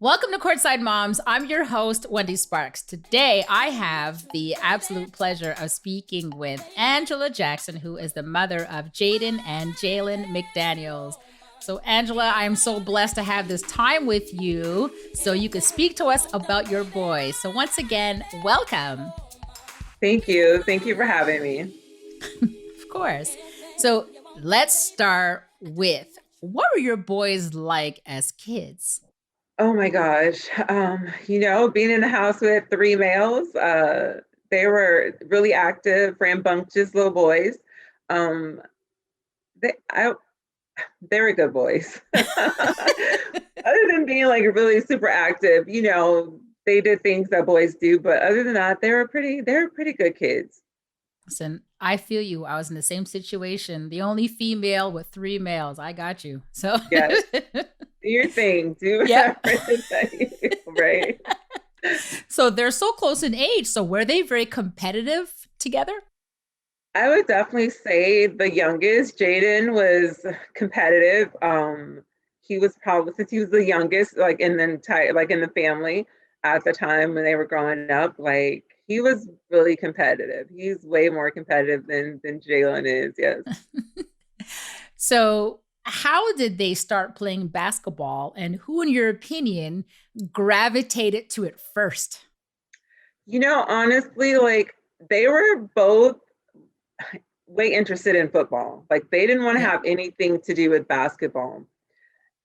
Welcome to Courtside Moms. I'm your host, Wendy Sparks. Today, I have the absolute pleasure of speaking with Angela Jackson, who is the mother of Jaden and Jalen McDaniels. So, Angela, I'm so blessed to have this time with you so you could speak to us about your boys. So, once again, welcome. Thank you. Thank you for having me. Of course. So, let's start with what were your boys like as kids? Oh my gosh. Being in the house with three males, they were really active, rambunctious little boys. Um, they, I, they were good boys. Other than being like really super active, they did things that boys do, but other than that, they were pretty good kids. Listen, I feel you. I was in the same situation. The only female with three males. I got you. So, Yes, do your thing, do yep. whatever that you do, right? So they're so close in age. So were they very competitive together? I would definitely say the youngest, Jaden, was competitive. He was probably since he was the youngest, like in the entire, like in the family at the time when they were growing up, like he was really competitive. He's way more competitive than Jalen is. Yes. So how did they start playing basketball, and who, in your opinion, gravitated to it first? Honestly, like they were both way interested in football. Like they didn't want to Yeah. have anything to do with basketball.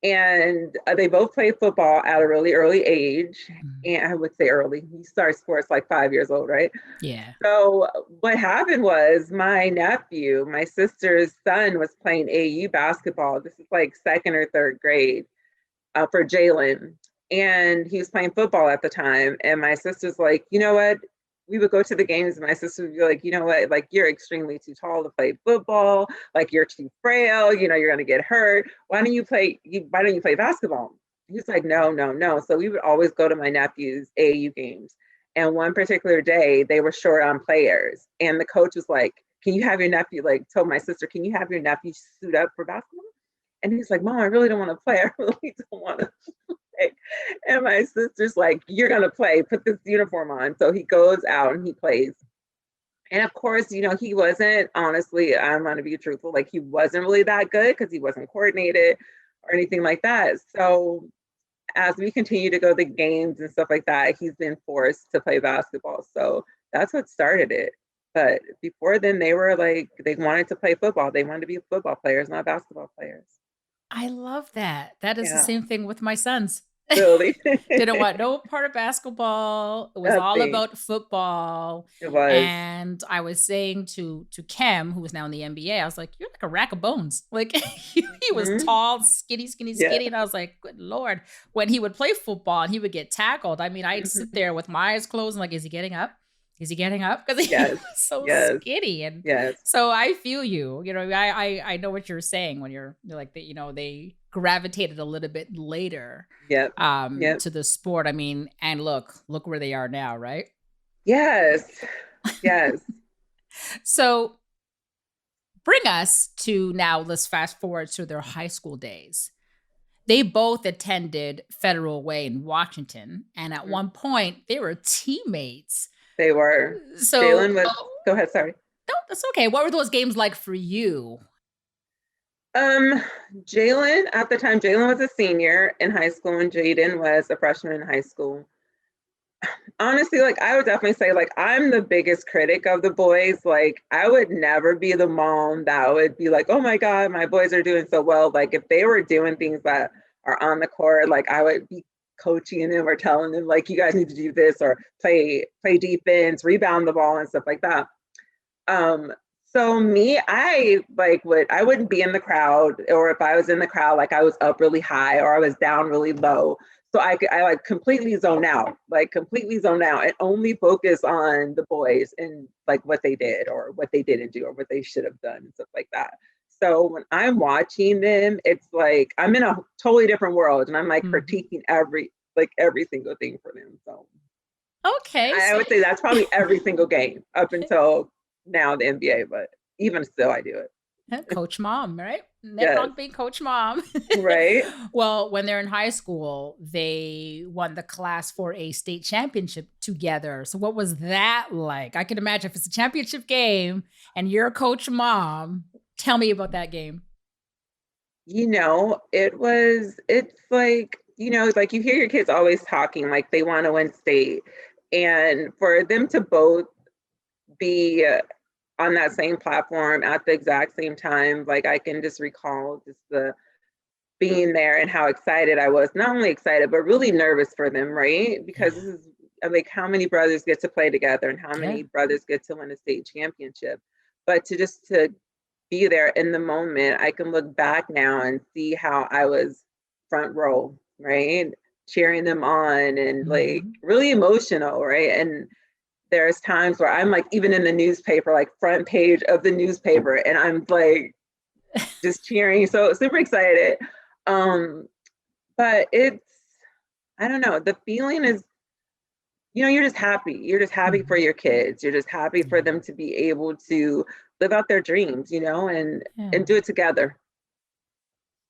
And they both played football at a really early age. And I would say early. You start sports like 5 years old, right? Yeah. So what happened was my nephew, my sister's son, was playing AU basketball. This is like second or third grade for Jalen. And he was playing football at the time. And my sister's like, you know what? We would go to the games, and my sister would be like, you know what? Like, you're extremely too tall to play football. Like, you're too frail. You're going to get hurt. Why don't you play basketball? He's like, no, no, no. So we would always go to my nephew's AAU games. And one particular day, they were short on players. And the coach was like, can you have your nephew, like, told my sister, can you have your nephew suit up for basketball? And he's like, Mom, I really don't want to play. I really don't want to play. And my sister's like, you're going to play. Put this uniform on. So he goes out and he plays. And of course, he wasn't, honestly, I'm going to be truthful, like he wasn't really that good because he wasn't coordinated or anything like that. So as we continue to go to games and stuff like that, he's been forced to play basketball. So that's what started it. But before then, they were like, they wanted to play football. They wanted to be football players, not basketball players. I love that. That is the Yeah, same thing with my sons. really. Didn't want no part of basketball. It was all Nothing. about football. It was. And I was saying to Cam, who is now in the NBA, I was like, "You're like a rack of bones." Like he was Mhm. tall, skinny, skinny, Yeah. skinny, and I was like, "Good Lord!" When he would play football and he would get tackled, I mean, I'd sit Mhm. there with my eyes closed and like, "Is he getting up? Is he getting up?" Because he Yes. was so Yes. skinny. And Yes. so I feel you. I know what you're saying when you're like that. They gravitated a little bit later Yep. Yep. to the sport. I mean, and look where they are now, right? Yes. Yes. So bring us to now, let's fast forward to their high school days. They both attended Federal Way in Washington, and at Mhm. one point they were teammates. They were. So Jalen was, go ahead, sorry. no, that's okay. What were those games like for you? Um, Jalen, at the time, Jalen was a senior in high school and Jaden was a freshman in high school. Honestly, like I would definitely say, like, I'm the biggest critic of the boys. Like, I would never be the mom that would be like, oh my God, my boys are doing so well. Like, if they were doing things that are on the court, like I would be coaching them or telling them, like, you guys need to do this or play defense, rebound the ball and stuff like that. Um, so me, I wouldn't be in the crowd, or if I was in the crowd, like I was up really high or I was down really low. So I like completely zone out and only focus on the boys and like what they did or what they didn't do or what they should have done and stuff like that. So when I'm watching them, it's like I'm in a totally different world and I'm like Mhm. critiquing every single thing for them. So Okay, I so would say that's probably every single game up until now the NBA, but even still, I do it. Coach mom, right? Nothing Yes. wrong being coach mom. Right. Well, when they're in high school, they won the class for a state championship together. So what was that like? I can imagine if it's a championship game and you're a coach mom. Tell me about that game. It's like, like you hear your kids always talking like they want to win state. And for them to both be on that same platform at the exact same time, like I can just recall just the being there and how excited I was, not only excited, but really nervous for them, right? Because this Yeah. is like how many brothers get to play together and how Yeah. many brothers get to win a state championship. But to be there in the moment, I can look back now and see how I was front row, right? Cheering them on and like Mhm. really emotional, right? And there's times where I'm like even in the newspaper, like front page of the newspaper, and I'm like just cheering. So super excited. Um, but I don't know, the feeling is, you're just happy. You're just happy for Mhm. your kids. You're just happy for Yeah. them to be able to live out their dreams, and Yeah. do it together.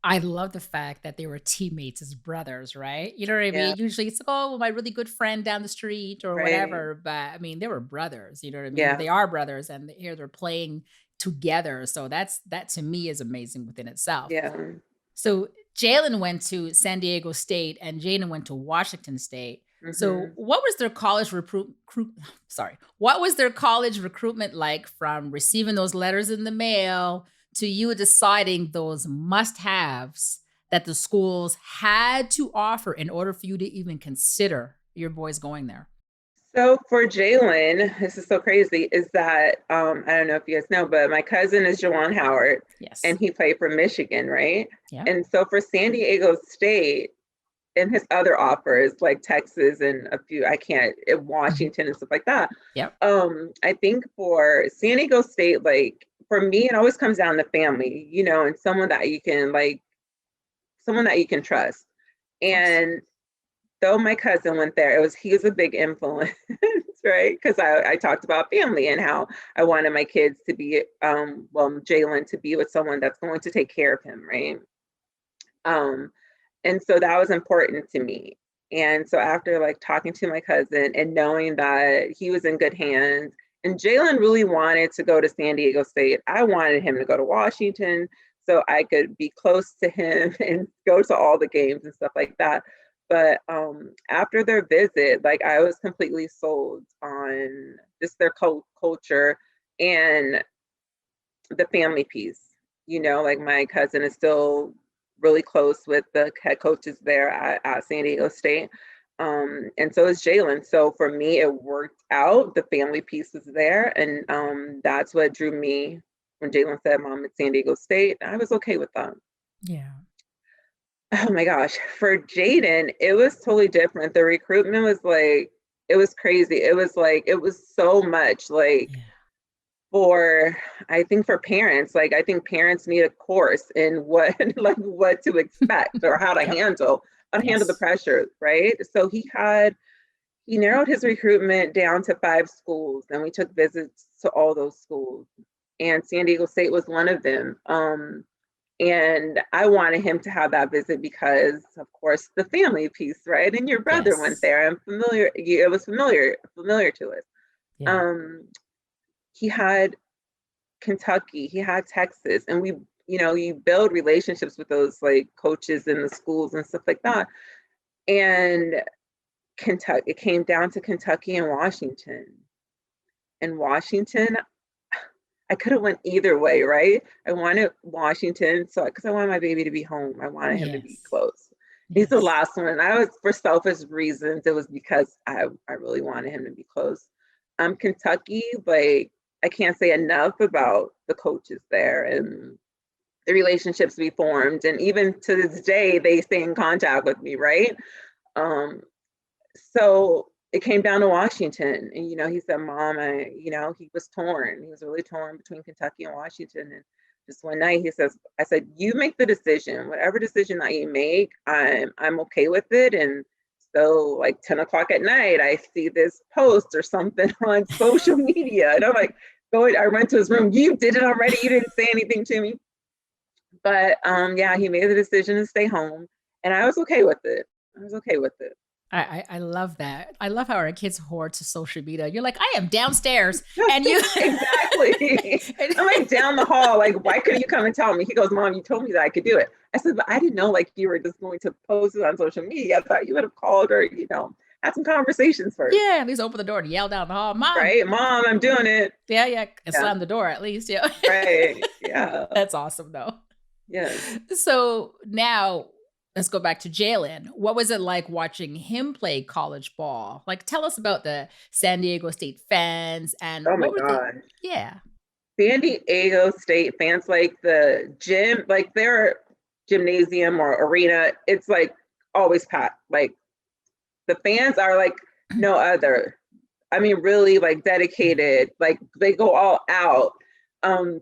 I love the fact that they were teammates as brothers, right? You know what I Yeah, mean? Usually it's like, oh, well, my really good friend down the street or right. whatever. But I mean, they were brothers, you know what I mean? Yeah, They are brothers and here they're playing together. So that to me is amazing within itself. yeah. So Jalen went to San Diego State and Jaden went to Washington State. So Hmm. what was their college sorry, what was their college recruitment like from receiving those letters in the mail to you deciding those must-haves that the schools had to offer in order for you to even consider your boys going there? So for Jalen, this is so crazy, is that I don't know if you guys know, but my cousin is Juwan Howard, Yes. and he played for Michigan, right? Yeah. And so for San Diego State, and his other offers like Texas and a few, I can't, Mhm. Washington and stuff like that. Yep. I think for San Diego State, like for me, it always comes down to family, and someone that you can trust. Of course. And though my cousin went there, he was a big influence, right? Because I talked about family and how I wanted my kids to be, Jalen to be with someone that's going to take care of him, right? Um, and so that was important to me. And so after like talking to my cousin and knowing that he was in good hands, and Jalen really wanted to go to San Diego State, I wanted him to go to Washington so I could be close to him and go to all the games and stuff like that. But after their visit, like I was completely sold on just their culture and the family piece. Like my cousin is still really close with the head coaches there at San Diego State. And so is Jalen. So for me, it worked out. The family piece was there. And that's what drew me when Jalen said, Mom, at San Diego State. I was okay with that. Yeah. Oh my gosh. For Jaden, it was totally different. The recruitment was like, it was crazy. It was so much like, Yeah. for I think for parents, like I think parents need a course in what like what to expect or Yep. how to handle the Yes. pressure, right? So he narrowed his recruitment down to 5 schools, and we took visits to all those schools. And San Diego State was one of them. And I wanted him to have that visit because, of course, the family piece, right? And your brother went Yes. there, and it was familiar to us. Yeah. Um, he had Kentucky, he had Texas, and you build relationships with those like coaches in the schools and stuff like that. And Kentucky, it came down to Kentucky and Washington. And Washington, I could have went either way, right? I wanted Washington, so because I wanted my baby to be home, I wanted him to be Yes. close. He's the Yes. last one. I was for selfish reasons. It was because I really wanted him to be close. Kentucky, like I can't say enough about the coaches there and the relationships we formed, and even to this day, they stay in contact with me, right? Um, so it came down to Washington, and he said, "Mom, he was torn. He was really torn between Kentucky and Washington." And just one night, I said, "You make the decision. Whatever decision that you make, I'm okay with it." And so, like 10 o'clock at night, I see this post or something on social media, and I'm like, I went to his room. You did it already. You didn't say anything to me. But yeah, he made the decision to stay home, and I was okay with it. I was okay with it. I love that. I love how our kids hoard to social media. You're like, I am downstairs, and you exactly. I'm like down the hall. Like, why couldn't you come and tell me? He goes, Mom, you told me that I could do it. I said, but I didn't know like you were just going to post it on social media. I thought you would have called or had some conversations first. Yeah, at least open the door and yell down the hall, Mom. Right, Mom, I'm doing it. Yeah, and slam the door at least. Yeah. Right. Yeah. That's awesome though. Yeah. So now let's go back to Jalen. What was it like watching him play college ball? Like, tell us about the San Diego State fans and oh my god, yeah, San Diego State fans, like the gym, like their gymnasium or arena, it's like always packed. Like the fans are like no other. I mean, really like dedicated. Like they go all out.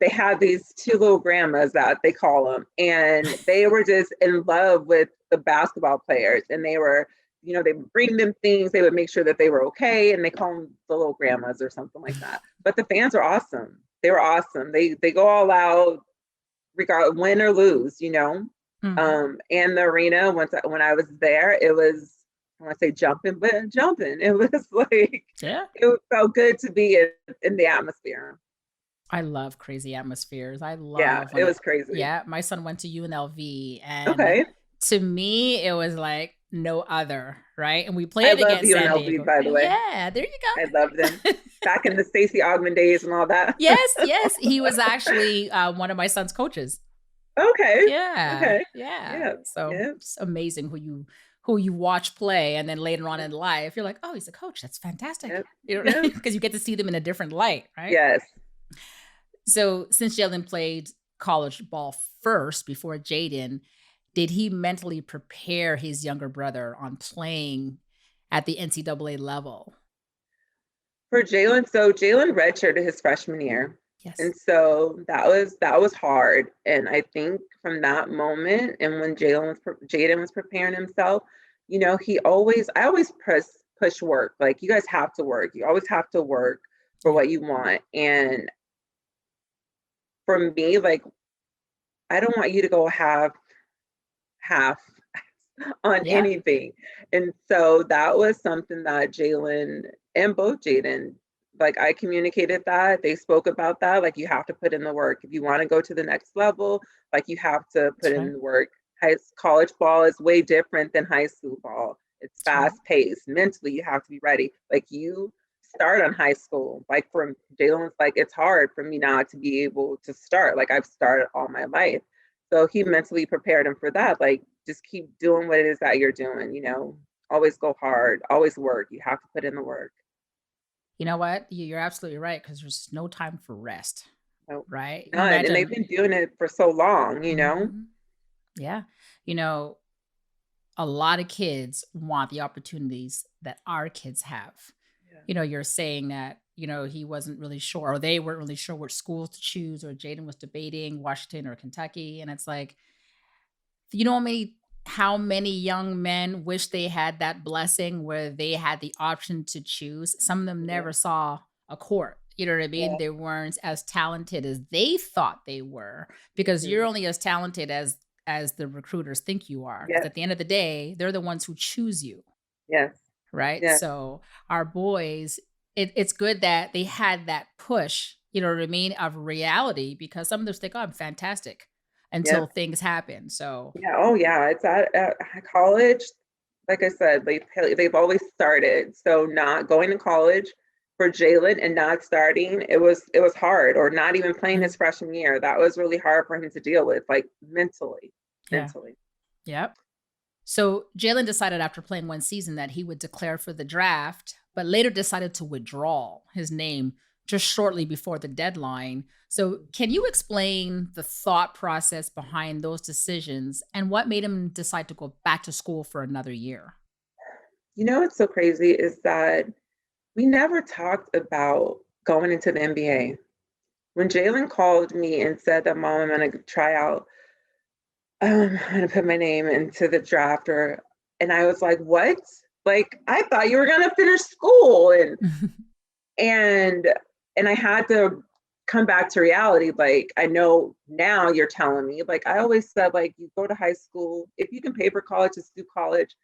They have these two little grandmas that they call them, and they were just in love with the basketball players, and they were, they would bring them things, they would make sure that they were okay, and they call them the little grandmas or something like that. But the fans are awesome. They were awesome. They go all out, regardless win or lose, Mm-hmm. And the arena, when I was there, it was, I want to say jumping, but jumping. It was like, it felt good to be in the atmosphere. I love crazy atmospheres. I love. Yeah, it was crazy. Yeah, my son went to UNLV, and to me, it was like no other, right? And we played against UNLV, San Diego. By the way. Yeah, there you go. I loved them back in the Stacey Augmon days and all that. Yes, he was actually one of my son's coaches. Okay. Yeah. Okay. Yeah. So it's amazing who you watch play, and then later on in life, you're like, oh, he's a coach. That's fantastic. Because you get to see them in a different light, right? Yes. So since Jalen played college ball first before Jaden, did he mentally prepare his younger brother on playing at the NCAA level? For Jalen, so Jalen redshirted his freshman year. Yes. And so that was hard. And I think from that moment, and when Jaden was preparing himself, I always push work. Like, you guys have to work. You always have to work for what you want. And for me, like, I don't want you to go half on anything. And so that was something that Jalen and both Jaden, like, I communicated that. They spoke about that. Like, you have to put in the work. If you want to go to the next level, like, you have to put in the work. College ball is way different than high school ball. It's fast paced. Mentally, you have to be ready. Like, you start on high school. Like, from Jalen's, like, it's hard for me now to be able to start. Like, I've started all my life. So he mentally prepared him for that. Like, just keep doing what it is that you're doing, always go hard, always work. You have to put in the work. You know what? You're absolutely right, because there's no time for rest. Nope. Right? None. And they've been doing it for so long, Mm-hmm. Yeah. A lot of kids want the opportunities that our kids have. Yeah. You're saying that, he wasn't really sure, or they weren't really sure which schools to choose, or Jaden was debating Washington or Kentucky. And it's like, how many young men wish they had that blessing where they had the option to choose. Some of them never saw a court. You know what I mean? Yeah. They weren't as talented as they thought they were, because you're only as talented as the recruiters think you are. Because at the end of the day, they're the ones who choose you. Yes. Right? Yes. So our boys, it's good that they had that push, you know what I mean, of reality, because some of them think, oh, I'm fantastic, until things happen. So it's at college. Like I said, they've always started. So not going to college for Jalen and not starting, it was hard. Or not even playing his freshman year, that was really hard for him to deal with, like mentally. Yep. So Jalen decided after playing one season that he would declare for the draft, but later decided to withdraw his name just shortly before the deadline. So can you explain the thought process behind those decisions and what made him decide to go back to school for another year? What's so crazy is that we never talked about going into the NBA. When Jalen called me and said that, Mom, I'm going to try out, I'm going to put my name into the draft, and I was like, what? Like, I thought you were going to finish school. And I had to come back to reality. Like, I know now you're telling me, like, I always said, like, you go to high school, if you can pay for college, just do college.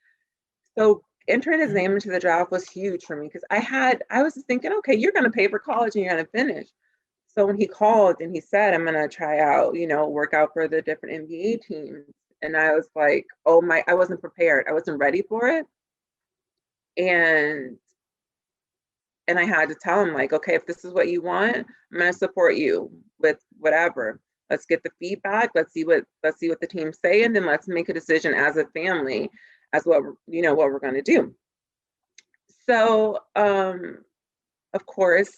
So entering his name into the draft was huge for me because I was thinking, okay, you're going to pay for college and you're going to finish. So when he called and he said, I'm going to try out, work out for the different NBA teams. And I was like, oh my, I wasn't prepared. I wasn't ready for it. And I had to tell him, like, okay, if this is what you want, I'm going to support you with whatever. Let's get the feedback. Let's see what the teams say, and then let's make a decision as a family as what we're going to do. So, of course,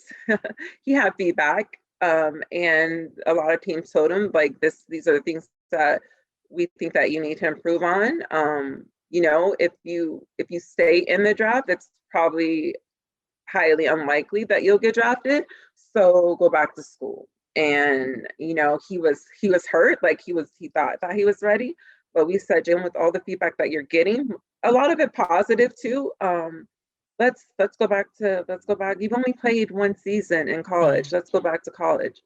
he had feedback, and a lot of teams told him, like, these are the things that we think that you need to improve on. If you stay in the draft, it's probably highly unlikely that you'll get drafted. So go back to school. And he was hurt, like he thought he was ready. But we said, Jim, with all the feedback that you're getting, a lot of it positive too. Let's go back. You've only played one season in college. Let's go back to college.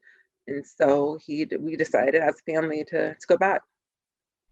And so we decided as a family to go back.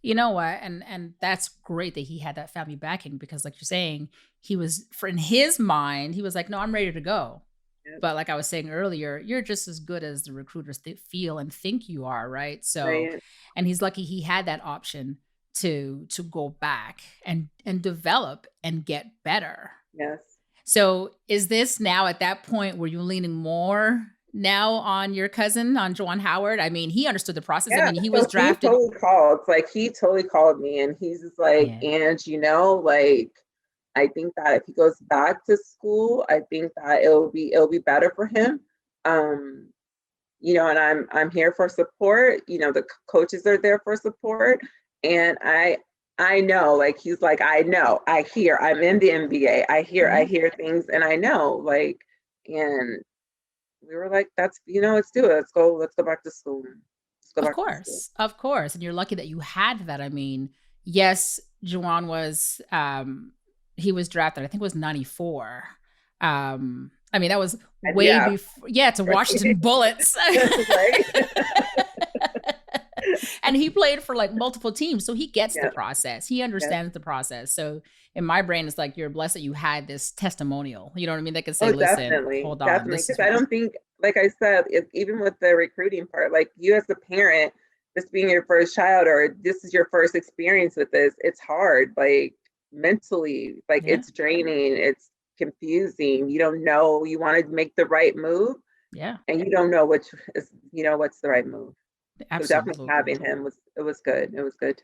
You know what? And that's great that he had that family backing, because like you're saying, he was, in his mind, he was like, no, I'm ready to go. Yep. But like I was saying earlier, you're just as good as the recruiters feel and think you are, right? So, right. And he's lucky he had that option to go back and develop and get better. Yes. So is this now at that point where you're leaning more now on your cousin, on Juwan Howard? I mean, he understood the process. Yeah, I mean, he was drafted. He totally called me, and he's just like, and like, I think that if he goes back to school, I think that it'll be better for him. And I'm here for support. The coaches are there for support, and I know, like, he's like, I know, I hear, I'm in the NBA. I hear things, and I know, like, and we were like, let's do it. Let's go back to school. Of course. And you're lucky that you had that. I mean, yes, Juwan was, he was drafted, I think it was 94. I mean, that was way before, to Washington Bullets. And he played for like multiple teams. So he gets the process. He understands the process. So in my brain, it's like, you're blessed that you had this testimonial. You know what I mean? They could say, listen, hold on. Definitely. Because I don't think, like I said, even with the recruiting part, like, you as a parent, this being your first child, or this is your first experience with this, it's hard, like, mentally, like, it's draining, it's confusing. You don't know, you want to make the right move. Yeah. And you don't know what's the right move. Absolutely. So definitely having him was good. It was good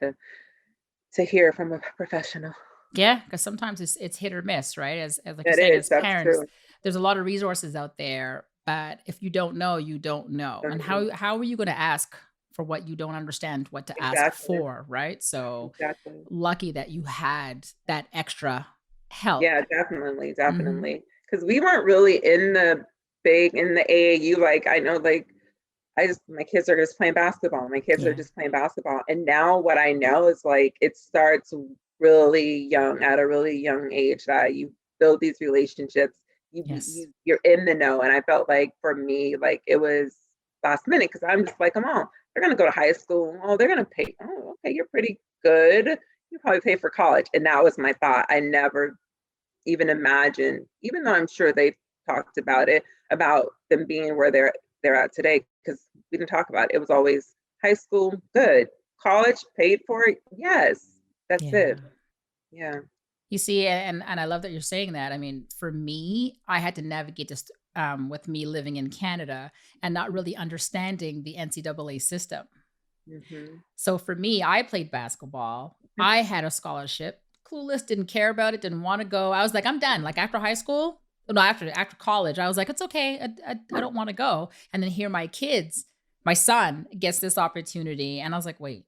to hear from a professional. Yeah, because sometimes it's hit or miss, right? As like you're saying, as parents, there's a lot of resources out there, but if you don't know, you don't know. And how are you going to ask for what you don't understand what to ask for, right? So lucky that you had that extra help. Yeah, definitely. Because we weren't really in the AAU. Like, I know, like, my kids are just playing basketball. And now what I know is, like, it starts really young, at a really young age, that you build these relationships. You're in the know. And I felt like, for me, like, it was last minute, because I'm just like, come on, they're going to go to high school. Oh, they're going to pay. Oh, okay, you're pretty good. You probably pay for college. And that was my thought. I never even imagined, even though I'm sure they talked about it, about them being where they're at today, because we didn't talk about it. It was always high school, good. College, paid for it. Yes, that's it. Yeah. You see, and I love that you're saying that. I mean, for me, I had to navigate this with me living in Canada and not really understanding the NCAA system. Mm-hmm. So for me, I played basketball. I had a scholarship. Clueless, didn't care about it, didn't want to go. I was like, I'm done. Like, after high school, no, after college, I was like, it's okay. I don't want to go. And then here my son gets this opportunity. And I was like, wait,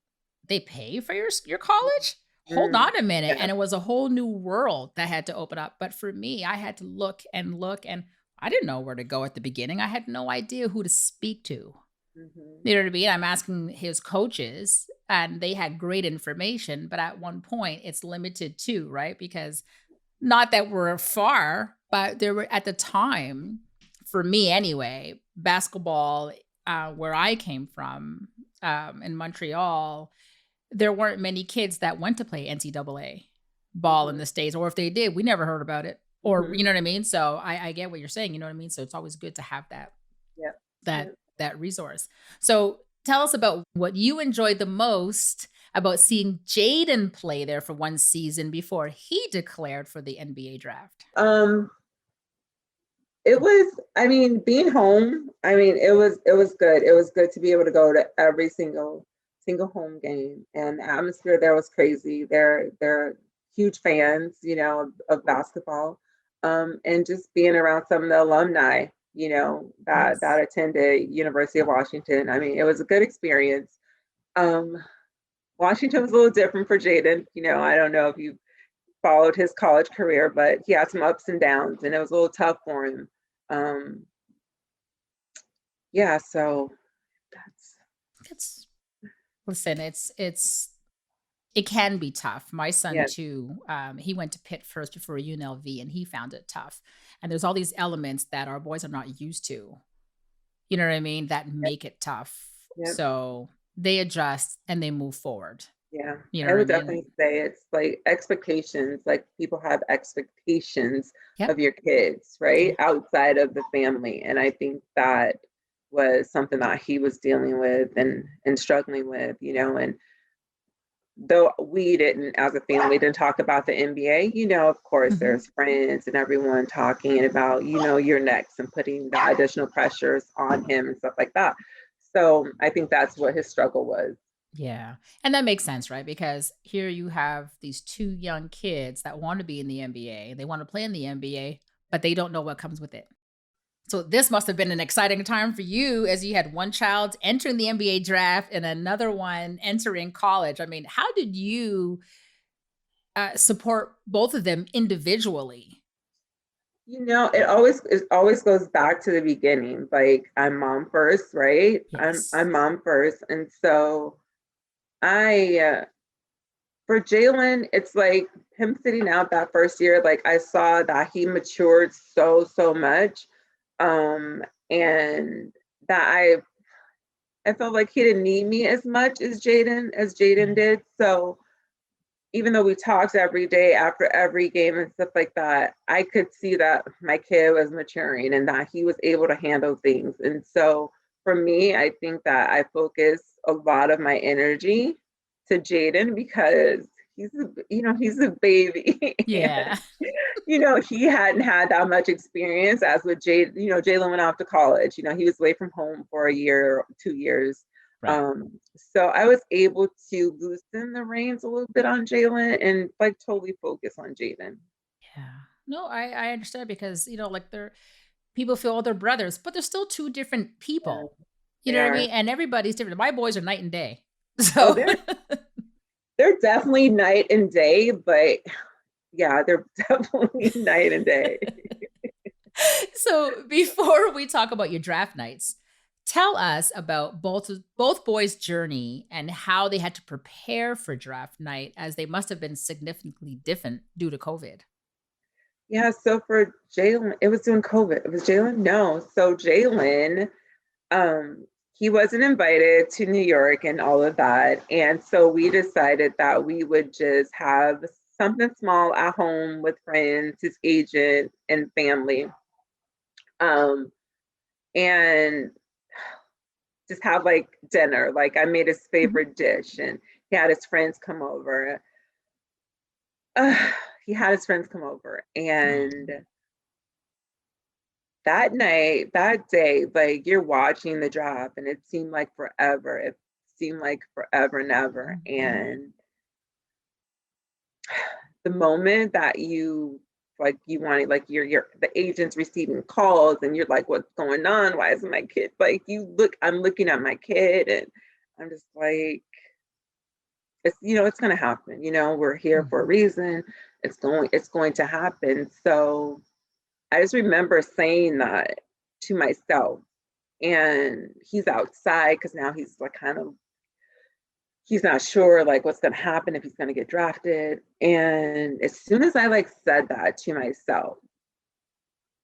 they pay for your college? Hold on a minute. And it was a whole new world that had to open up. But for me, I had to look, and I didn't know where to go at the beginning. I had no idea who to speak to. Mm-hmm. You know what I mean? I'm asking his coaches, and they had great information. But at one point, it's limited too, right? Because not that we're far, but there were, at the time, for me anyway, basketball where I came from, in Montreal, there weren't many kids that went to play NCAA ball in Mhm. the States, or if they did, we never heard about it. Or Mhm. you know what I mean? So I get what you're saying, you know what I mean? So it's always good to have Yep. that Yep. that resource. So tell us about what you enjoyed the most about seeing Jaden play there for one season before he declared for the NBA draft. Um, it was, I mean, being home, I mean, it was good. It was good to be able to go to every single home game, and the atmosphere there was crazy. They're huge fans, of basketball. And just being around some of the alumni, that Yes. attended University of Washington. I mean, it was a good experience. Um, Washington was a little different for Jaden. I don't know if you followed his college career, but he had some ups and downs, and it was a little tough for him. Um, yeah, so that's It's listen, it can be tough. My son yeah, too, he went to Pitt first before UNLV and he found it tough. And there's all these elements that our boys are not used to. You know what I mean? That yeah, make it tough. yeah, So they adjust and they move forward. yeah. You know I what I would mean? definitely say it's like expectations, like people have expectations Yep. of your kids, right? Yeah. Outside of the family. And I think that was something that he was dealing with and struggling with, and though we didn't, as a family, didn't talk about the NBA, of course, Mhm. there's friends and everyone talking about, your next and putting the additional pressures on him and stuff like that. So I think that's what his struggle was. Yeah. And that makes sense, right? Because here you have these two young kids that want to be in the NBA. They want to play in the NBA, but they don't know what comes with it. So this must have been an exciting time for you as you had one child entering the NBA draft and another one entering college. I mean, how did you support both of them individually? It always goes back to the beginning. Like I'm mom first, right? I'm Yes. I'm mom first, and so I for Jalen, it's like him sitting out that first year. Like I saw that he matured so much, and that I felt like he didn't need me as much as Jaden Yeah. did. So even though we talked every day after every game and stuff like that, I could see that my kid was maturing and that he was able to handle things. And so for me, I think that I focus a lot of my energy to Jaden because he's a baby. Yeah. And he hadn't had that much experience as with Jade. Jalen went off to college. He was away from home for a year, 2 years. Right. So I was able to loosen the reins a little bit on Jalen and like totally focus on Jaden. Yeah. No, I understand because, like they're people feel they're brothers, but they're still two different Yeah, people. You they know what I are. mean? And everybody's different. My boys are night and day. Oh, So they're definitely night and day, but yeah, they're definitely night and day. so before we talk about your draft nights, tell us about both boys' journey and how they had to prepare for draft night, as they must have been significantly different due to COVID. Yeah, so for Jalen, it was during COVID. It was Jalen? No. So Jalen, he wasn't invited to New York and all of that. And so we decided that we would just have something small at home with friends, his agent, and family. Um, and just have like dinner. Like I made his Mhm. favorite dish and he had his friends come over. Uh, he had his friends come over. And Oh. that night, that day, like you're watching the drop and it seemed like forever. It seemed like forever and ever. Mhm. And the moment that you want it, like you're the agent's receiving calls and you're like, what's going on? Why isn't my kid like I'm looking at my kid and I'm just like, it's gonna happen. We're here for a Mhm. reason. It's going to happen. So I just remember saying that to myself. And he's outside because now he's like kind of he's not sure like what's going to happen if he's going to get drafted. And as soon as I like said that to myself,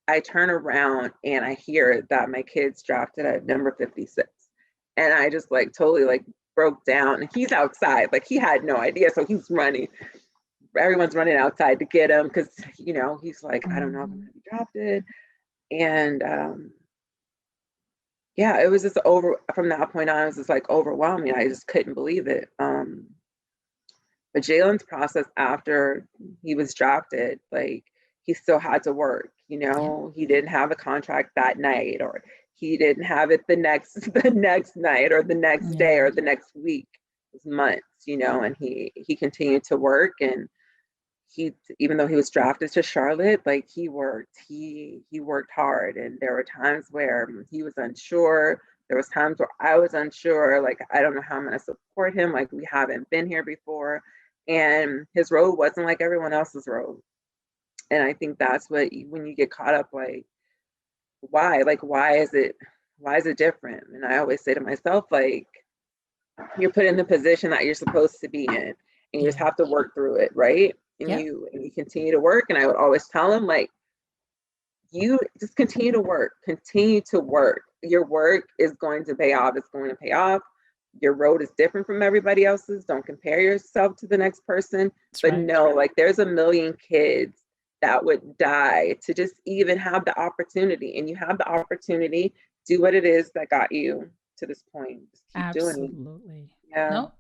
I turn around and I hear that my kid's drafted at number 56. And I just like totally like broke down. And he's outside, like he had no idea. So he's running. Everyone's running outside to get him because, you know, he's like, I don't know if I'm going to be drafted. And yeah, it was just from that point on, it was just like overwhelming. I just couldn't believe it. But Jalen's process after he was drafted, like he still had to work, you know, he didn't have a contract that night, or he didn't have it the next night or the next day or the next week. It was months, you know, and he continued to work. And he, even though he was drafted to Charlotte, like he worked hard. And there were times where he was unsure. There was times where I was unsure, like I don't know how I'm going to support him, like we haven't been here before. And his road wasn't like everyone else's road. And I think that's what, when you get caught up, like why is it different? And I always say to myself, like, you're put in the position that you're supposed to be in, and you just have to work through it, right? And you continue to work. And I would always tell him, like, you just continue to work. Your work is going to pay off. It's going to pay off. Your road is different from everybody else's. Don't compare yourself to the next person. But no, like there's a million kids that would die to just even have the opportunity. And you have the opportunity. Do what it is that got you to this point. Just keep doing it. Absolutely. Yeah. No,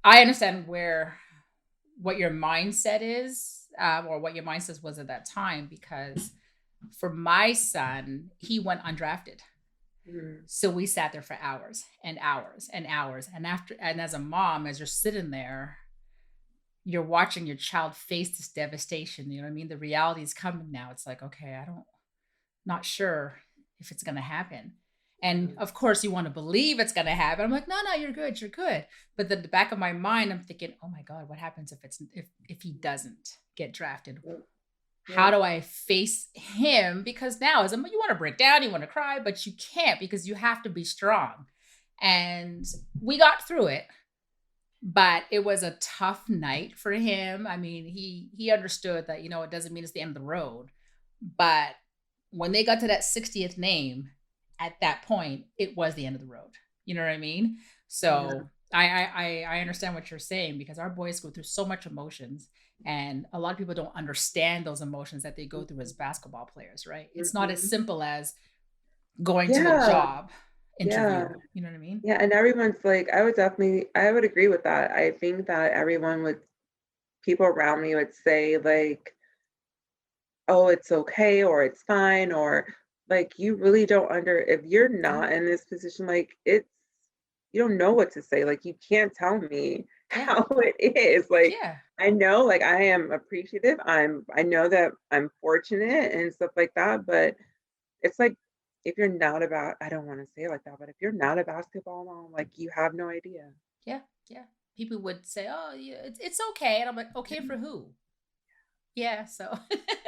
I understand what your mindset is, or what your mindset was at that time, because for my son, he went undrafted. So we sat there for hours and hours and hours. And as a mom, as you're sitting there, you're watching your child face this devastation. You know what I mean? The reality is coming now. It's like, okay, not sure if it's going to happen. And of course you want to believe it's going to happen. I'm like, no, you're good. But the back of my mind, I'm thinking, oh my God, what happens if he doesn't get drafted? How do I face him? Because now you want to break down, you want to cry, but you can't, because you have to be strong. And we got through it, but it was a tough night for him. I mean, he understood that, you know, it doesn't mean it's the end of the road. But when they got to that 60th name, at that point, it was the end of the road. You know what I mean? So I understand what you're saying, because our boys go through so much emotions. And a lot of people don't understand those emotions that they go through as basketball players, right? It's not as simple as going to a job interview. You know what I mean? Yeah. And everyone's like, I would agree with that. I think that people around me would say like, oh, it's okay, or it's fine, or like, you really don't if you're not in this position, like you don't know what to say. Like, you can't tell me how it is. Like, I know, like, I am appreciative. I know that I'm fortunate and stuff like that, but it's like, if you're not I don't want to say it like that, but if you're not a basketball mom, like, you have no idea. Yeah. People would say, oh, yeah, it's okay. And I'm like, okay, for who? Yeah, so.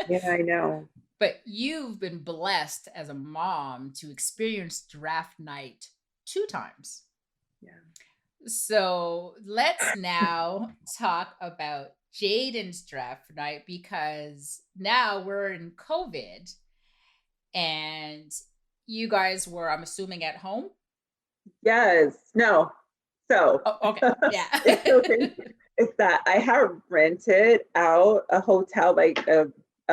Yeah, I know. But you've been blessed as a mom to experience draft night 2 times. Yeah. So let's now talk about Jaden's draft night, because now we're in COVID and you guys were, I'm assuming, at home? Yes. No. So. Oh, okay. Yeah. It's that I have rented out a hotel, like a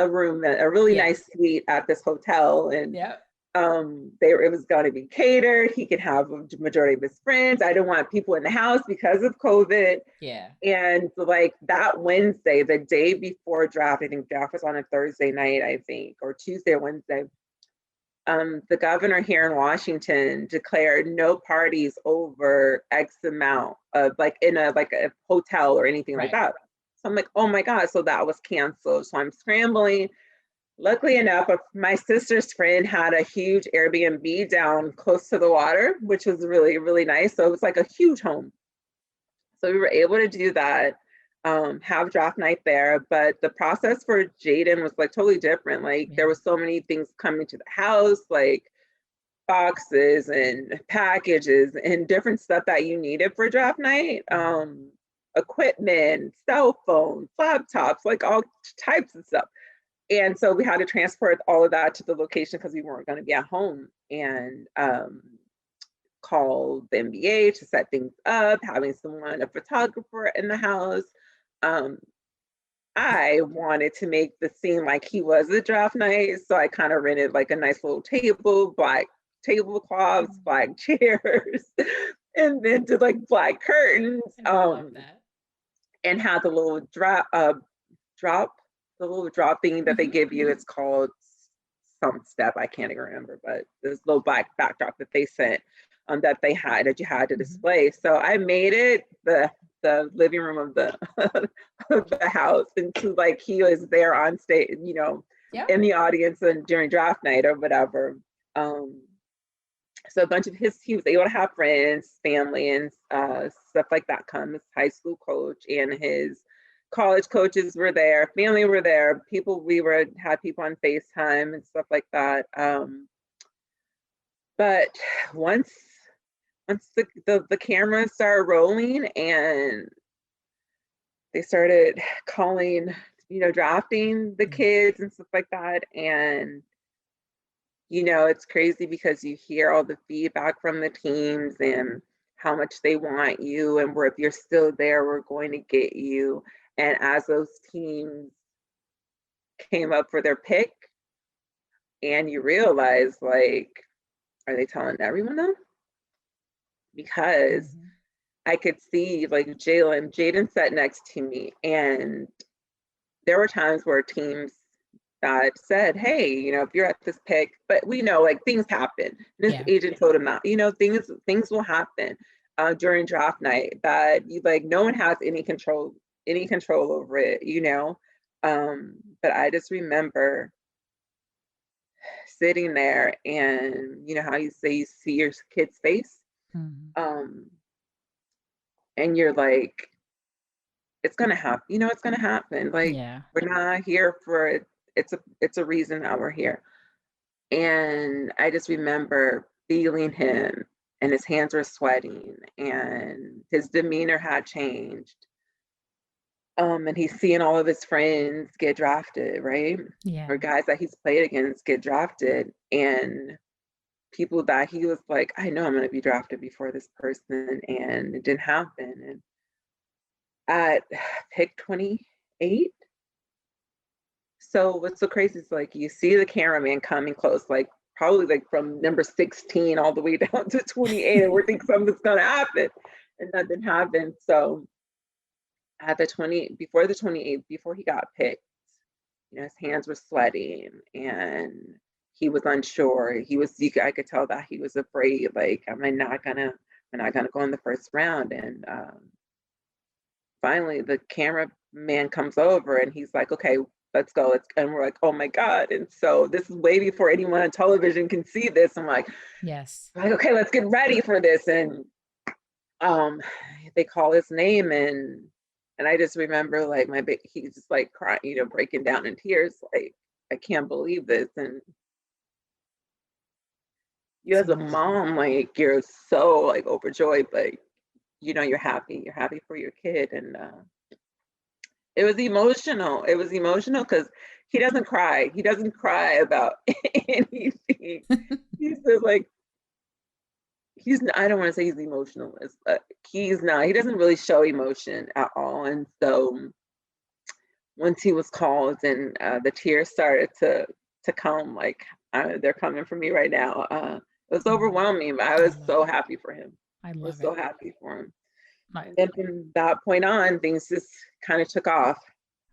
room, a really nice suite at this hotel, and it was going to be catered. He could have a majority of his friends. I didn't want people in the house because of COVID. Yeah. And like that Wednesday, the day before draft, I think draft was on a Thursday night, I think, or Tuesday or Wednesday. The governor here in Washington declared no parties over X amount of like in a hotel or anything like that. So I'm like, oh my God. So that was canceled. So I'm scrambling. Luckily enough, my sister's friend had a huge Airbnb down close to the water, which was really, really nice. So it was like a huge home. So we were able to do that, have draft night there. But the process for Jaden was like totally different. Like there was so many things coming to the house, like boxes and packages and different stuff that you needed for draft night. Equipment, cell phones, laptops, like all types of stuff. And so we had to transport all of that to the location because we weren't going to be at home, and call the NBA to set things up, having someone, a photographer in the house. I wanted to make the scene like he was a draft night, so I kind of rented like a nice little table, black tablecloths, black chairs, and then did like black curtains. I love that. And had the little drop, the little drop thing that they give you. It's called some step, I can't even remember, but this little black backdrop that they sent, that they had, that you had to display. So I made it the living room of the of the house into like he was there on stage, you know, in the audience and during draft night or whatever. So a bunch of he was able to have friends, family, and stuff like that come. His high school coach and his college coaches were there, family were there, had people on FaceTime and stuff like that. But once the cameras started rolling and they started calling, you know, drafting the kids and stuff like that, and you know, it's crazy because you hear all the feedback from the teams and how much they want you, and if you're still there, we're going to get you. And as those teams came up for their pick, and you realize, like, are they telling everyone though? Because I could see like Jaden sat next to me, and there were times where teams that said, hey, you know, if you're at this pick, but we know like things happen. This agent told him that, you know, things will happen during draft night that you like no one has any control over it, you know. But I just remember sitting there, and you know how you say you see your kid's face, and you're like, it's gonna happen, you know, it's gonna happen. Like we're not here for it. It's a reason that we're here. And I just remember feeling him, and his hands were sweating, and his demeanor had changed. And he's seeing all of his friends get drafted, right? Or guys that he's played against get drafted, and people that he was like, I know I'm going to be drafted before this person, and it didn't happen. And at pick 28, so what's so crazy is like you see the cameraman coming close, like probably like from number 16 all the way down to 28, and we're thinking something's going to happen, and nothing happened. So at the 20, before the 28, before he got picked, you know, his hands were sweating and he was unsure. I could tell that he was afraid, like, am I not gonna go in the first round? And finally the cameraman comes over and he's like, okay, let's go. And we're like, oh my God. And so this is way before anyone on television can see this. I'm like, okay, let's get ready for this. And they call his name, and I just remember like he's just like crying, you know, breaking down in tears, like, I can't believe this. And you as a mom, like, you're so like overjoyed, but you know, you're happy for your kid. And it was emotional because he doesn't cry about anything. He's just like, I don't want to say he's emotionless, but he's not. He doesn't really show emotion at all. And so once he was called and the tears started to come, like they're coming for me right now. It was overwhelming. I was so happy for him. I was so happy for him. And from that point on, things just kind of took off.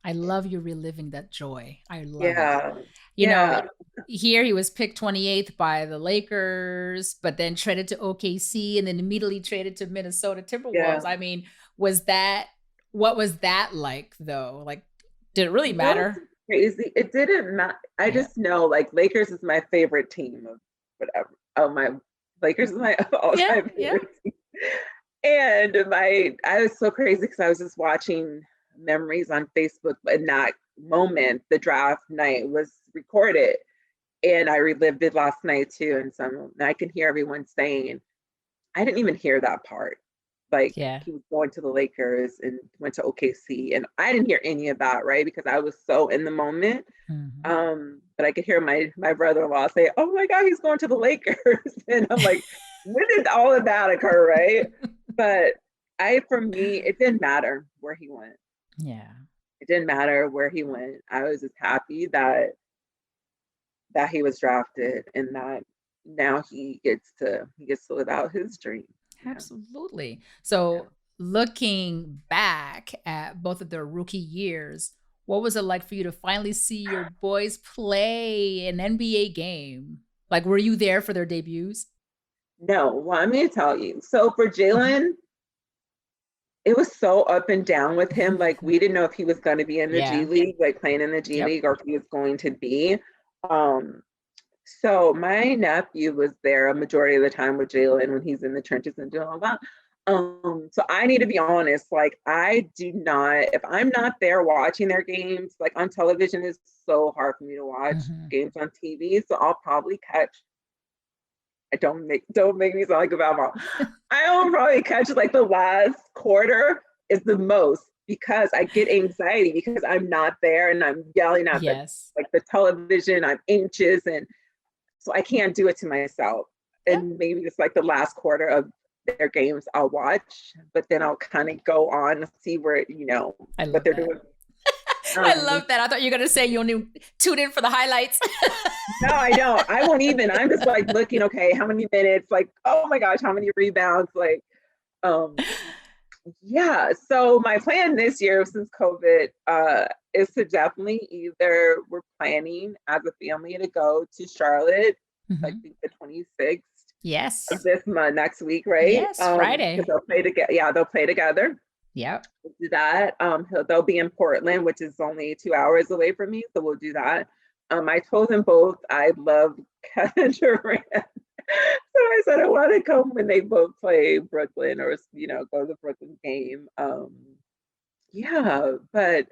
I love you reliving that joy. I love it. You know, here he was picked 28th by the Lakers, but then traded to OKC and then immediately traded to Minnesota Timberwolves. I mean, what was that like though? Like, did it really matter? Crazy. It didn't matter. I just know like Lakers is my favorite team of whatever. Oh, my Lakers is my all-time favorite team. And I was so crazy because I was just watching memories on Facebook, but in that moment, the draft night was recorded, and I relived it last night too. And I can hear everyone saying, I didn't even hear that part. Like Yeah. he was going to the Lakers and went to OKC, and I didn't hear any of that, right? Because I was so in the moment. Hmm. But I could hear my brother-in-law say, "Oh my God, he's going to the Lakers," and I'm like, "When did all of that occur?" Right? But for me, it didn't matter where he went. Yeah. It didn't matter where he went. I was just happy that he was drafted and that now he gets to live out his dream. Yeah. Absolutely. Yeah. So, looking back at both of their rookie years, what was it like for you to finally see your boys play an NBA game? Like, were you there for their debuts? No, well, I'm gonna tell you. So for Mhm. Jalen, it was so up and down with him. Like we didn't know if he was going to be in the G Yeah. League, like playing in the G Yep. League, or if he was going to be. Um, so my nephew was there a majority of the time with Jalen when he's in the trenches and doing all that. So I need to be honest, like I do not, if I'm not there watching their games, like on television, it's so hard for me to watch Mhm. games on TV. So I'll probably catch, don't make me sound like a bad mom. I'll probably catch like the last quarter is the most because I get anxiety because I'm not there and I'm yelling at the Yes. like the television. I'm anxious, and so I can't do it to myself. Yep. And maybe it's like the last quarter of their games I'll watch, but then I'll kind of go on and see where I what love they're that. doing. I Um, love that. I thought you were going to say you only tune in for the highlights. no, I don't. I won't even. I'm just like looking. Okay, how many minutes? Like, oh my gosh, how many rebounds? Like, um, yeah. So my plan this year since COVID is to definitely either we're planning as a family to go to Charlotte, I Mhm. think the 26th of Yes. this month, next week, right? Yes. Because Friday. they'll play together. Yeah, they'll play together. Yep. We'll do that. They'll be in Portland, which is only 2 hours away from me, so we'll do that. I told them both I love Kevin Durant. So I said I want to come when they both play Brooklyn or go to the Brooklyn game. Yeah, but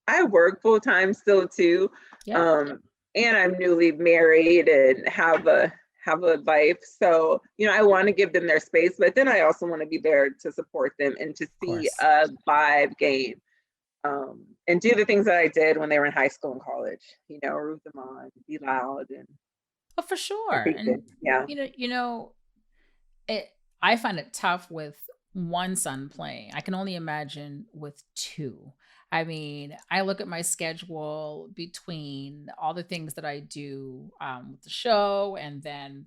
I work full time still too, Yep. um, and I'm newly married and have a life. So I want to give them their space, but then I also want to be there to support them and to Of see course. a live game. And do the things that I did when they were in high school and college, root them on, be loud and Oh, for sure. And everything. Yeah. it I find it tough with one son playing. I can only imagine with two. I mean, I look at my schedule between all the things that I do with the show and then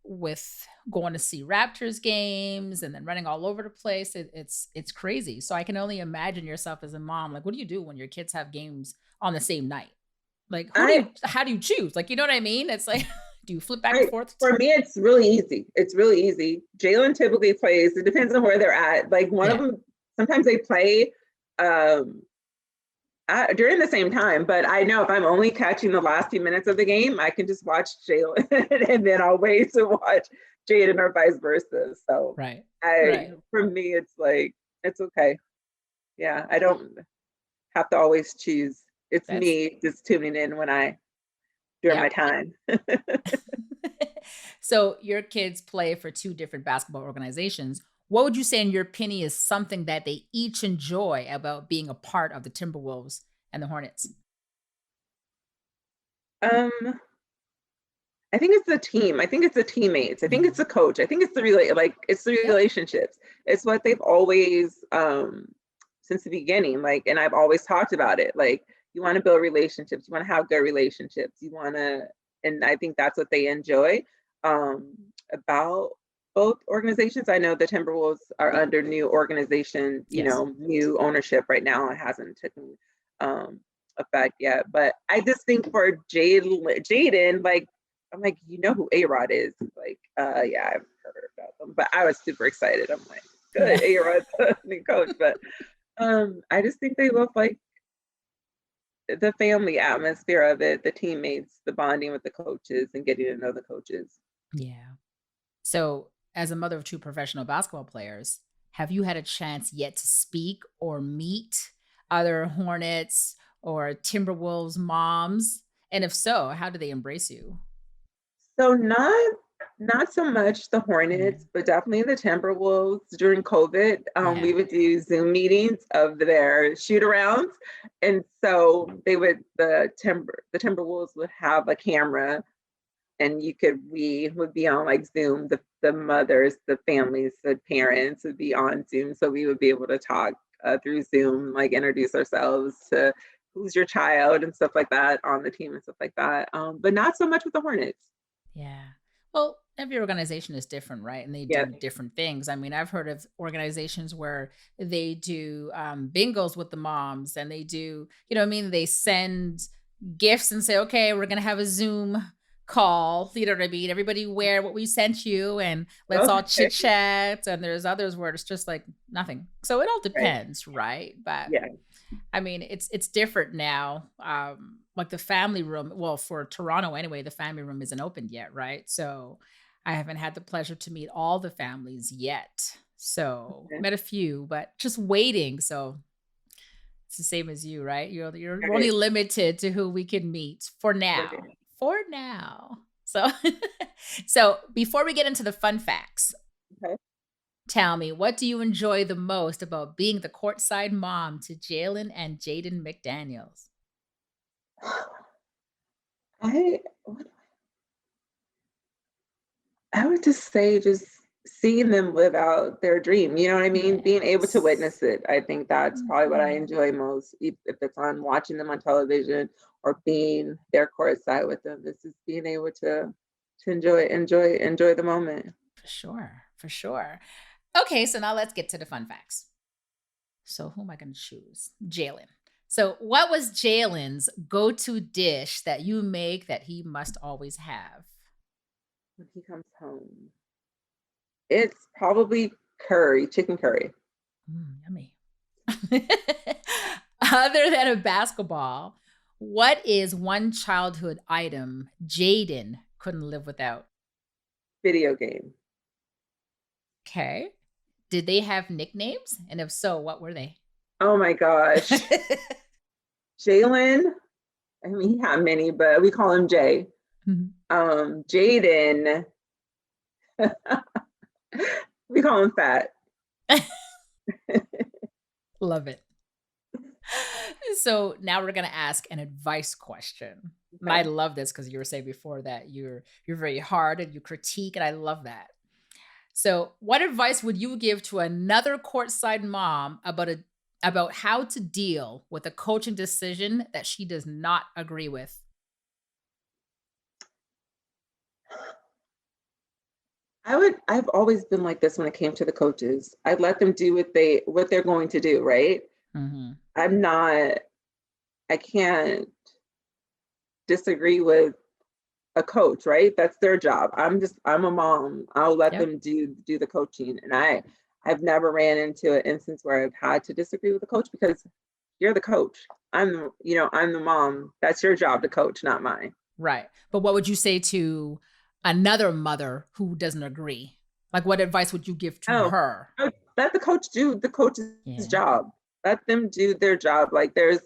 with going to see Raptors games and then running all over the place. It's crazy. So I can only imagine yourself as a mom. Like, what do you do when your kids have games on the same night? Like, I how do you choose? Like, you know what I mean? It's like, do you flip back and I forth? For me, it's really easy. It's really easy. Jalen typically plays. It depends on where they're at. Like one of Yeah. them, sometimes they play um, during the same time. But I know if I'm only catching the last few minutes of the game, I can just watch Jalen, and then I'll wait to watch Jaden or vice versa. So Right. Right. for me, it's like it's okay. Yeah, I don't have to always choose. It's That's me just tuning in when I during my yep. time. So your kids play for two different basketball organizations. What would you say, in your opinion, is something that they each enjoy about being a part of the Timberwolves and the Hornets? um, I think it's the team. I think it's the teammates. I think it's Mhm. the coach. I think it's it's the Yep. relationships. It's what they've always since the beginning. Like, and I've always talked about it. Like, you want to build relationships. You want to have good relationships. You want to, and I think that's what they enjoy about both organizations. I know the Timberwolves are under new organization, Yes. new ownership right now. It hasn't taken um, effect yet, but I just think for Jaden, like I'm like, who A-Rod is? Like, yeah, I've heard about them, but I was super excited. I'm like, Yeah. good, A-Rod's the new coach. But I just think they look like the family atmosphere of it, the teammates, the bonding with the coaches, and getting to know the coaches. Yeah. So, as a mother of two professional basketball players, have you had a chance yet to speak or meet other Hornets or Timberwolves moms? And if so, how do they embrace you? So not. Not so much the Yeah. Hornets, but definitely the Timberwolves. During COVID, we Yeah. would do Zoom meetings of their shoot arounds. And so the Timberwolves would have a camera, and we would be on like Zoom. The mothers, the families, the parents would be on Zoom. So we would be able to talk through Zoom, like introduce ourselves to who's your child and stuff like that on the team and stuff like that. But not so much with the Hornets. Yeah. Well, every organization is different, right? And they Yeah. do different things. I mean, I've heard of organizations where they do bingos with the moms and they do, you know what I mean? They send gifts and say, okay, we're going to have a Zoom call. You know what I mean? Everybody wear what we sent you and let's all Okay. chit chat. And there's others where it's just like nothing. So it all Right. depends, right? But Yeah. I mean, it's different now. Like the family room, well, for Toronto anyway, the family room isn't opened yet, right? So I haven't had the pleasure to meet all the families yet. So Okay. met a few, but just waiting. So it's the same as you, right? You're only Right. limited to who we can meet for now. Right. For now. So so before we get into the fun facts, Okay. tell me, what do you enjoy the most about being the courtside mom to Jalen and Jaden McDaniels? I I would just say just seeing them live out their dream, you know what I mean? Being able to Yes. witness it. I think that's probably what I Mhm. enjoy most, if it's on watching them on television or being there courtside with them. It's just being able to enjoy the moment. For sure. For sure. Okay, so now let's get to the fun facts. So who am I going to choose? Jalen. So what was Jalen's go-to dish that you make that he must always have? When he comes home, it's probably curry, chicken curry. Yummy. Other than a basketball, what is one childhood item Jaden couldn't live without? Video game. Okay. Did they have nicknames? And if so, what were they? Oh my gosh. Jalen, I mean, he had many, but we call him Jay. Mhm. Jaden, we call him Fat. Love it. So now we're gonna ask an advice question. And I Okay. love this because you were saying before that you're very hard and you critique, and I love that. So, what advice would you give to another courtside mom about how to deal with a coaching decision that she does not agree with? I've always been like this when it came to the coaches. I let them do what they're going to do, right? Mhm. I'm not I can't disagree with a coach, right? That's their job. I'm a mom. I'll let Yep. them do the coaching. And I've never ran into an instance where I've had to disagree with the coach because you're the coach. I'm the mom. That's your job to coach, not mine. Right. But what would you say to another mother who doesn't agree? Like, what advice would you give to Oh, her? let the coach do the coach's Yeah. job. Let them do their job. Like if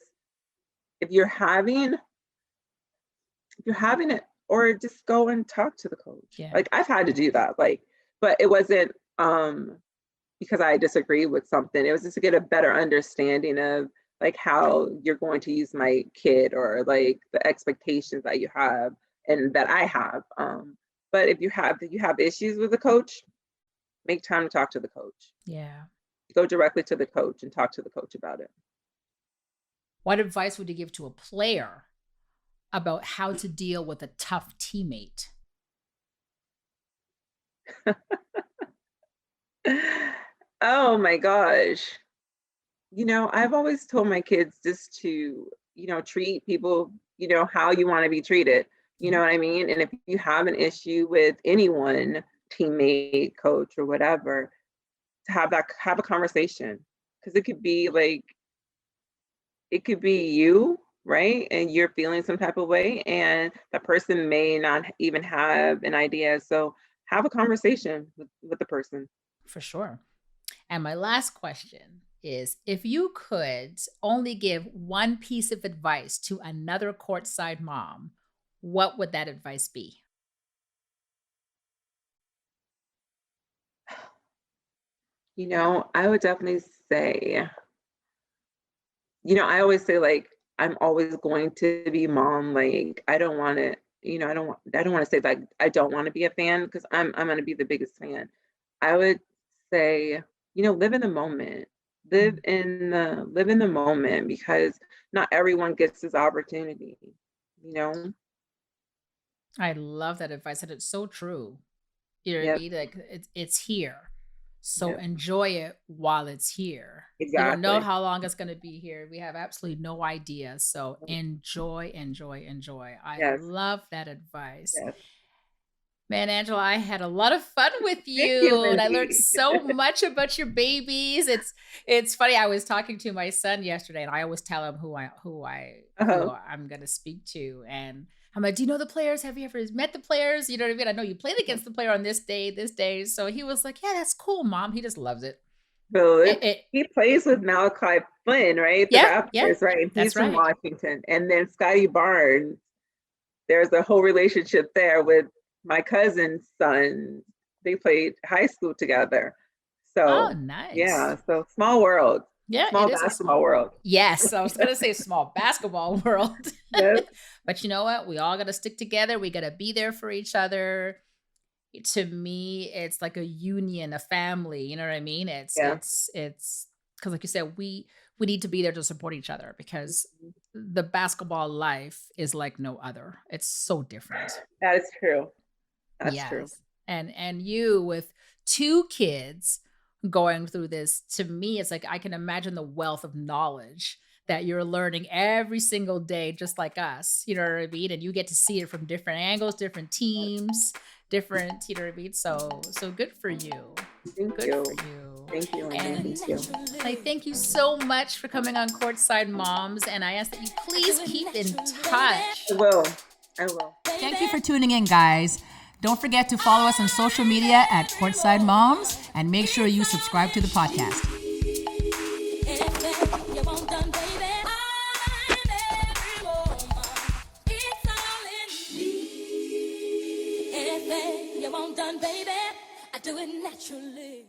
you're having if you're having it, or just go and talk to the coach. Yeah. Like I've had to do that. But it wasn't because I disagree with something. It was just to get a better understanding of like how you're going to use my kid, or like the expectations that you have and that I have. But if you have issues with the coach, make time to talk to the coach. Yeah. Go directly to the coach and talk to the coach about it. What advice would you give to a player about how to deal with a tough teammate? Oh my gosh. I've always told my kids just to, treat people, how you want to be treated. You Yeah. know what I mean? And if you have an issue with anyone, teammate, coach, or whatever, to have a conversation. Because it could be you, right? And you're feeling some type of way, and the person may not even have an idea. So have a conversation with the person. For sure. And my last question is, if you could only give one piece of advice to another courtside mom, what would that advice be? I would definitely say, I always say like I'm always going to be mom. Like I don't want to, I don't want to say like I don't want to be a fan because I'm going to be the biggest fan. I would say, live in the moment. Live in the moment because not everyone gets this opportunity, you know? I love that advice, and it's so true. You know what I Yep, mean? Like it's here. So yep, enjoy it while it's here. You don't know exactly. how long it's going to be here. We have absolutely no idea. So enjoy, enjoy, enjoy. I Yes, love that advice. yes. Man, Angela, I had a lot of fun with Thank you, you, and I learned Wendy. so much about your babies. It's funny. I was talking to my son yesterday, and I always tell him who Uh-huh. I'm going to speak to, and I'm like, "Do you know the players? Have you ever met the players? You know what I mean? I know you played against the player on this day, this day." So he was like, "Yeah, that's cool, Mom." He just loves it. So It he plays with Malachi Flynn, right? The yeah, yeah, Raptors, right? And he's that's from right. Washington. And then Scotty Barnes, there's a whole relationship there with my cousin's son. They played high school together. Oh, So nice. yeah, so small world, Yeah, it small is a basketball small world. world. Yes, I was gonna say small basketball world. Yes, But you know what? We all gotta stick together. We gotta be there for each other. To me, it's like a union, a family. You know what I mean? yeah, It's because, like you said, we need to be there to support each other because the basketball life is like no other. It's so different. that is true. That's true. Yes. And you with 2 kids going through this, to me, it's like I can imagine the wealth of knowledge that you're learning every single day, just like us. You know what I mean? And you get to see it from different angles, different teams, different, you know what I mean? So good for you. Thank Good for you. you. Thank you, Wendy. And Thank you. I thank you so much for coming on Courtside Moms. And I ask that you please keep in touch. I will. I will. Thank you for tuning in, guys. Don't forget to follow us on social media at Courtside Moms and make sure you subscribe to the podcast. Baby, I do it naturally.